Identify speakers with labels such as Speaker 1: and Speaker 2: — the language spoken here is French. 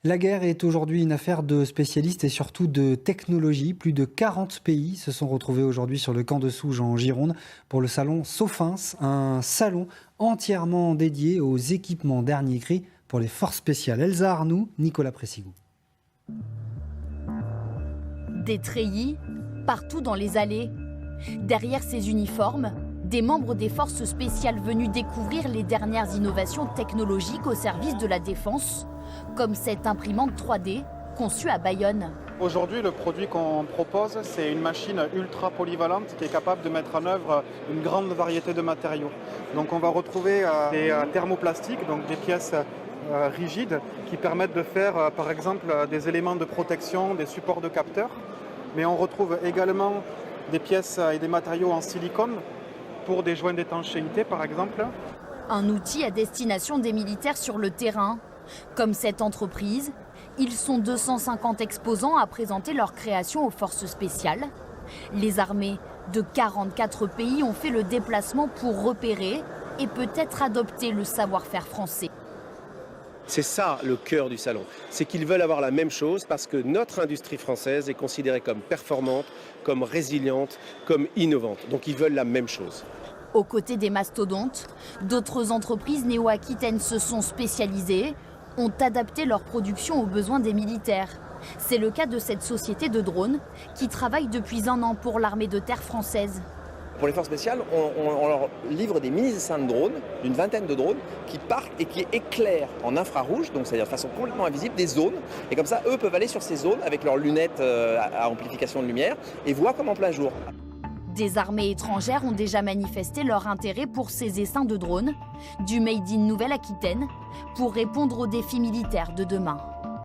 Speaker 1: La guerre est aujourd'hui une affaire de spécialistes et surtout de technologie. Plus de 40 pays se sont retrouvés aujourd'hui sur le camp de Souges en Gironde pour le salon Sofins, un salon entièrement dédié aux équipements dernier cri pour les forces spéciales. Elsa Arnoux, Nicolas Pressigou.
Speaker 2: Des treillis partout dans les allées. Derrière ces uniformes, des membres des forces spéciales venus découvrir les dernières innovations technologiques au service de la défense, comme cette imprimante 3D conçue à Bayonne.
Speaker 3: Aujourd'hui, le produit qu'on propose, c'est une machine ultra polyvalente qui est capable de mettre en œuvre une grande variété de matériaux. Donc on va retrouver des thermoplastiques, donc des pièces rigides qui permettent de faire par exemple des éléments de protection, des supports de capteurs. Mais on retrouve également des pièces et des matériaux en silicone pour des joints d'étanchéité par exemple.
Speaker 2: Un outil à destination des militaires sur le terrain. Comme cette entreprise, ils sont 250 exposants à présenter leur création aux forces spéciales. Les armées de 44 pays ont fait le déplacement pour repérer et peut-être adopter le savoir-faire français.
Speaker 4: C'est ça le cœur du salon, c'est qu'ils veulent avoir la même chose parce que notre industrie française est considérée comme performante, comme résiliente, comme innovante. Donc ils veulent la même chose.
Speaker 2: Aux côtés des mastodontes, d'autres entreprises néo-aquitaines se sont spécialisées, ont adapté leur production aux besoins des militaires. C'est le cas de cette société de drones qui travaille depuis 1 an pour l'armée de terre française.
Speaker 5: Pour les forces spéciales, on leur livre des mini-dessins de drones, d'une vingtaine de drones, qui partent et qui éclairent en infrarouge, donc c'est-à-dire de façon complètement invisible, des zones. Et comme ça, eux peuvent aller sur ces zones avec leurs lunettes à amplification de lumière et voir comme en plein jour.
Speaker 2: Des armées étrangères ont déjà manifesté leur intérêt pour ces essaims de drones, du Made in Nouvelle-Aquitaine, pour répondre aux défis militaires de demain.